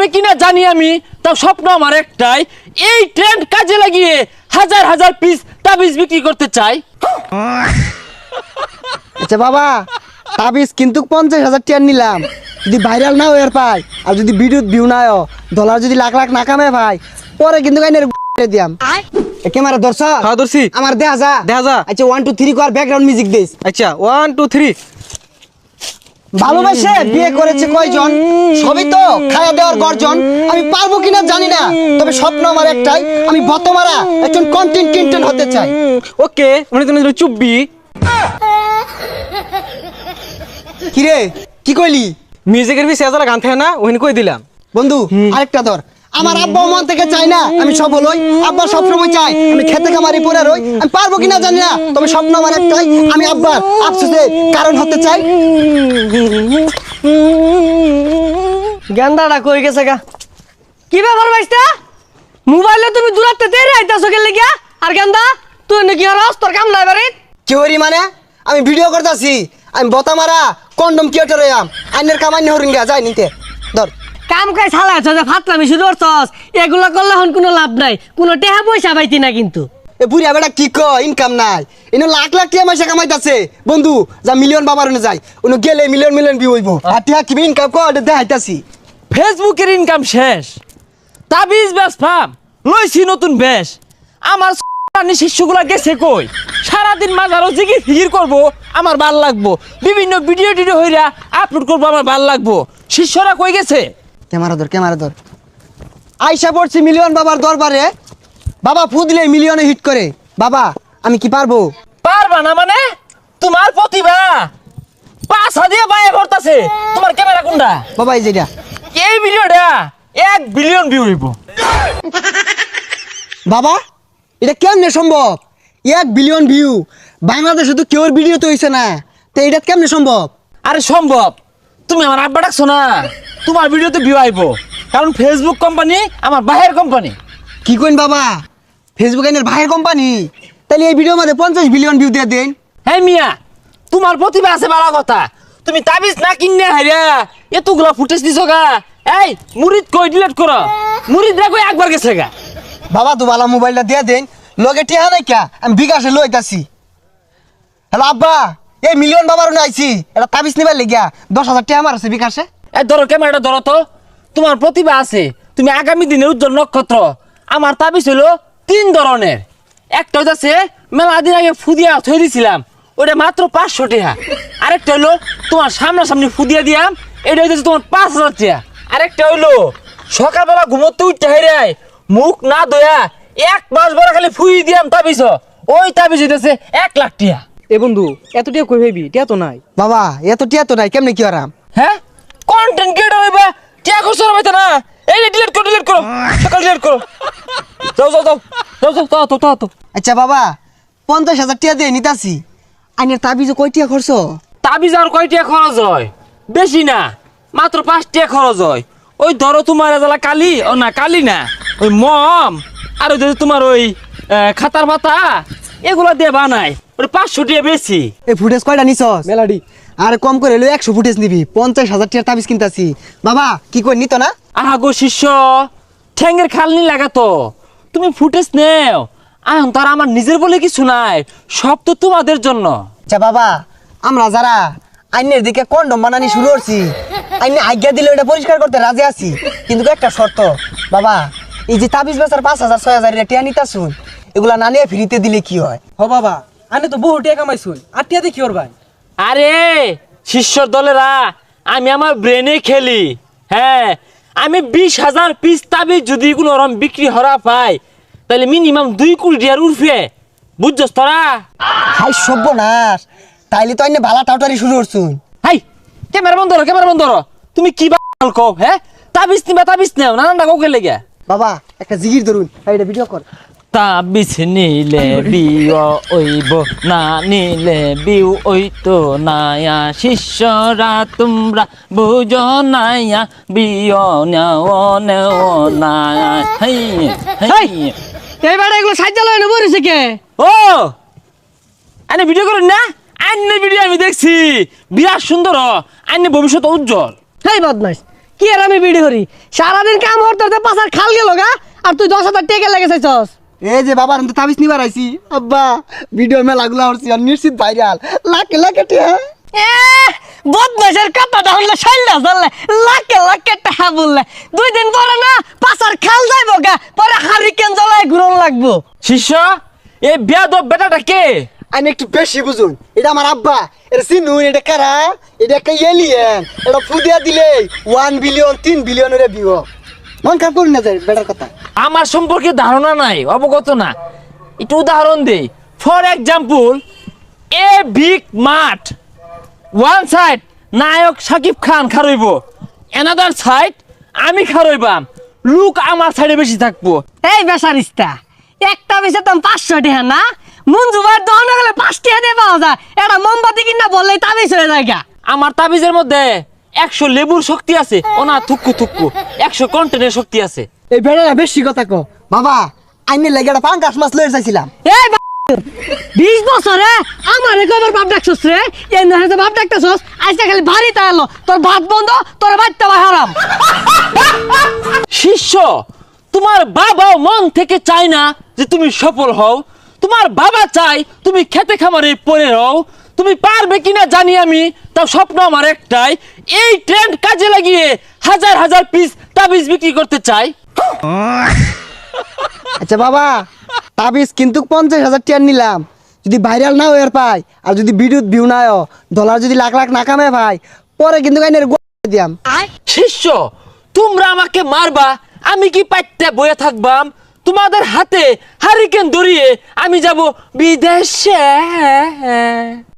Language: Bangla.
পারবে কিনা জানি আমি, তাও স্বপ্ন আমার একটাই, এই ট্রেন্ড কাজে লাগিয়ে হাজার হাজার পিস তাবিজ বিক্রি করতে চাই। আচ্ছা বাবা, তাবিজ কিন্তু 50,000 টাকা নিলাম, যদি ভাইরাল না হয়ে পাই আর যদি ভিডিও ভিউ না হয়, ডলার যদি লাখ লাখ না কামে ভাই, পরে কিন্তু গাইনের দিয়াম। ক্যামেরা ধরছ? হ্যাঁ ধরছি। আমার দেখা যা। আচ্ছা 1 2 3 কর, ব্যাকগ্রাউন্ড মিউজিক দিস। আচ্ছা 1 2 3। ভালোবাসে বিয়ে করেছে কয়জন, সবই তো খাওয়া দেওয়ার গর্জন। আমি পারবো কিনা জানি না, তবে স্বপ্ন আমার একটাই, আমি বতমারা একজন কন্টেন্ট ক্রিয়েটর হতে চাই। ওকে, মানে তুমি চুপবি। কিরে কি কইলি? মিউজিকের বি সেজালা গান থাকে না, ওখানে কই দিলাম। বন্ধু আরেকটা ধর। আমার আব্বা মন থেকে চাই না আমি সফল হই, আব্বা সবসময় চাই আমি খেতে খামারি পড়ে রই। আমি পারবো কিনা জানি না, তবে স্বপ্ন আমার একটাই, আমি আব্বার আফসোসের কারণ হতে চাই। গেন্দাটা কই গেছে গা? কি ব্যাপার ভাইস্তা? মোবাইলে তুমি দূরাতে তেরে আইতাছো গেলে গিয়া? আর গেন্দা তুই নাকি হরস তোর কাম নাই বাড়ি? কি হরি মানে? আমি ভিডিও করতেছি, আমি বতামারা কন্ডম ক্রিয়েটর হইয়াম, আইনের কামান্য হরিঙ্গা যাই নিতে ধর। কাম কাজ চালাইছ যে ফাতলামি শুরু করছস, এগুলা করলে হন কোনো লাভ নাই, কোনো টেহা পয়সা পাইতি না কিন্তু। এ বুড়িয়া বেটা কি কয়, ইনকাম নাই, ইনো লাখ লাখ টাকা মাসে কামাইতাছে। বন্ধু যা মিলিয়ন বাবার ওনে যাই, উনি গেলে মিলিয়ন মিলিয়ন ভিউ হইব। আর টিয়া কি ইনকাম কর দেখাইতাছি। ফেসবুকের ইনকাম শেষ, তাবিজ ব্যবসাম লইছি নতুন বেশ। আমার শিষ্যগুলা গেছে কই? সারাদিন মাঝারও জিগি ফিগির করবো, আমার ভাল লাগবো। বিভিন্ন ভিডিও টিডিও হইরা আপলোড করবো, আমার ভাল লাগবো। শিষ্যরা কই গেছে? ক্যামেরা ধর। আইসা পড়ছি মিলিয়ন বাবার দরবারে, বাবা ফু দিলে মিলিয়নে হিট করে। বাবা আমি কি পারবো? পারবা না মানে? তোমার প্রতিভা পাছা দিয়ে বাইরে ভরতাছে। তোমার ক্যামেরা কোনটা? বাবা এই যেটা। এই ভিডিওটা 1 বিলিয়ন ভিউ হইব। বাবা এটা কেমনে সম্ভব? 1 বিলিয়ন ভিউ বাংলাদেশে তো কেউর ভিডিও তো হইছে না, তো এটা কেমনে সম্ভব? আরে সম্ভব, তুমি আমার আব্বা ডাকছো না, তোমার ভিডিওতে ভিউ আইব। কারণ ফেসবুক কোম্পানি আমার বাহের কোম্পানি। কি কইন বাবা, ফেসবুক এর ভাইয়ের কোম্পানি? তাহলে এই ভিডিওর মধ্যে 50 বিলিয়ন ভিউ দিয়ে দেন। হ্যাঁ মিয়া, তোমার প্রতিভা আছে ভালো কথা, তুমি তাবিজ না কিনে হাইরা এতগুলা ফুটেজ দিছো গা। এই মুরিদ কই ডিলিট করো, মুরিদ রা কই একবার গেছে গা। বাবা তো ভালো মোবাইলটা দিয়ে দেন, লগে টিহা নাই কা, আমি বিকাশে লইতাছি। হ্যালো আব্বা, এই মিলিয়ন বাবার ওনে আইছি, এটা তাবিজ নিবার লাগিয়া 10,000 টাকা আমার আছে বিকাশে। এই ধরো ক্যামেরাটা ধরো তো, তোমার প্রতিভা আছে, তুমি আগামী দিনের উজ্জ্বল নক্ষত্র। আমার তাবিজ হলো 3 ধরনের। একটা হইতাছে মেলা দিন আগে ফুদিয়া থই দিছিলাম, ওটা মাত্র 500 টাকা। আরেকটা হইলো তোমার সামনাসামনি ফুদিয়া দিয়াম, এটা হইতেছে তোমার 5,000 টাকা। আরেকটা হইলো সকালবেলা ঘুমোতে উঠতে হেরাই মুখ না ধোয়া 1 মাস বড় খালি ফুই দিয়াম তাবিজ, ওই তাবিজ হইতেছে 1 লাখ টাকা। এ বন্ধু এত টিয়া কই ভাবি, টিয়া তো নাই। বাবা এত টিয়া তো নাই, কেমনে কি আরাম? হ্যাঁ কন্টেন্ট ক্রিয়েটর হইবা, টিয়া করছো না ভাইতা না? এই ডিলিট করো সকাল ডিলিট করো। যাও। আচ্ছা বাবা 50,000 টাকা দিয়ে নিতাছি, আইনের তাবিজে কয় টাকা খরচ? তাবিজ আর কয় টাকা খরচ হয়? বেশি না, মাত্র 5 টাকা খরচ হয়। ওই ধরো তোমার এজালা কালি, ও না কালি না, ওই মম আর ওই ধরো তোমার ওই খাতার পাতা, এগুলা দিয়ে বানাই, ওই 500 টাকা বেশি। এই ফুটেজ কয়টা নিছস? মেলাডি। আর কম করে হলো 100 ফুটেজ নিবি, 50,000 টাকা তাবিজ কিনতাছি। বাবা কি কই নিত না? আহা গো শিষ্য, ঠ্যাঙ্গের খালনি লাগাতো, তুমি ফুটেজ নেও। এখন তার আমার নিজের বলে কিছু নাই, সব তো তোমাদের জন্য। আচ্ছা বাবা, আমরা যারা আইনের দিকে কন্ডম বানানি শুরু করছি, আইনে আজ্ঞা দিলে এটা পরিষ্কার করতে রাজি আছি, কিন্তু একটা শর্ত। বাবা এই যে তাবিজ বেচার 5,000 6,000 টাকা নিতাছুন, এগুলা না নিয়ে ফ্রিতে দিলে কি হয়? হ বাবা, আনে তো বহু টিয়া কামাইছুন, আর টিয়া দেখি ওর ভাই। আরে শিষ্যর দলেরা, আমি আমার ব্রেনে খেলি। হ্যাঁ, আমি 20,000 পিস তাবিজ যদি কোনো রকম বিক্রি হরা পাই, তাহলে মিনিমাম 2 কোটি টাকার উঠবে, বুঝছস তোরা? হাই সর্বনাশ, তাইলে তো আইনে ভালা টাউটারি শুরু করছুন। হাই ক্যামেরা বন্ধ করো, তুমি কি বাল কও? হ্যাঁ তাবিজ নেও নানানটা কৌকে লেগে। বাবা একটা জিগির ধরুন, এটা ভিডিও কর। তাবিজ নিলে বিও ওইব, না নিলে বিউ ওইতো নায়া। শিষ্যরা তোমরা বুঝো নায়া, বিও নেও নায়া। এই বেটা এগুলো সাজ্জা লয় বরিছে কে? ও আনে ভিডিও করেন না? আইনের ভিডিও আমি দেখছি, বিরাট সুন্দর, আইনের ভবিষ্যৎ উজ্জ্বল। হেই বদমাইশ, কি আর আমি বিড়ি করি সারাদিন কাম করতে পাশার খাল গেল গা আর তুই 10,000 টাকা লেগে চাইছস এই যে বাবার আমি তো তাবিজ নিবার আইছি আব্বা ভিডিও মেলাগুলো হচ্ছে আর নিশ্চিত ভাইরাল লাখে লাখে টিয়া এ বদমাশের কথাটা হলে শাইলা জানলে লাখে লাখে টাকা বললে 2 দিন পরে না পাশার খাল যাইবো গা পরে হারিকেন জ্বালায় ঘুরন লাগবো শিষ্য এই বেয়াদব বেটাটা কে? আমি একটু বেশি বুঝুন এটা আমার আব্বা এটা চিনুন এটা কারা এটা একটা এলিয়েন এটা ফুদিয়া দিলে 1 বিলিয়ন 3 বিলিয়নের ভিউ মন খারাপ করুন না যায় বেটার কথা আমার সম্পর্কে ধারণা নাই, অবগত না। একটু উদাহরণ দেই। ফর এক্সাম্পল, এ বিগ মাঠ, ওয়ান সাইড নায়ক শাকিব খান খারইব, অ্যানাদার সাইড আমি খারইবাম, লুক আমার সাইডে বেশি থাকবো। এই বেসারিস্তা একটা বেশে তো 500 টাকা না মঞ্জু ভাই দহন গেলে 5 টাকা দিয়ে পাওয়া যায় এটা মোমবাতি কিনা বললেই তাবিজ হয়ে যায় গা। আমার তাবিজের মধ্যে 100 লেবুর শক্তি আছে, ও না থুক্কু থুক্কু 100 কন্টেনের শক্তি আছে। এই বেটারা বেশি কথা কো বাবা আইনে লাগে একটা পাঙ্গাস মাছ লয়ে যাইছিলাম এই 20 বছরে আমার একবার বাপ ডাকছস রে এই না বাপ ডাকছস আজকে খালি বাড়িতে এলো তোর ভাত বন্ধ তোর বাচ্চা হারাম। শিষ্য, তোমার বাবাও মন থেকে চায় না যে তুমি সফল হও। তোমার বাবা চাই তুমি খেতে খামারে পড়ে রও। তুমি পারবে কিনা জানি আমি, তাও স্বপ্ন আমার একটাই, এই ট্রেন্ড কাজে লাগিয়ে হাজার হাজার পিস তাবিজ বিক্রি করতে চাই। আচ্ছা বাবা তাবিজ কিন্তু 50,000 টাকা নিলাম, যদি ভাইরাল না হয়ে পাই আর যদি বিদ্যুৎ ভিউ না হয় ডলার যদি লাখ লাখ না কামে ভাই পরে কিন্তু আইনের দিয়াম। শিষ্য, তোমরা আমাকে মারবা, আমি কি পাইতে বয়ে থাকবাম? তোমাদের হাতে হারিকেন ধরিয়ে আমি যাব বিদেশে।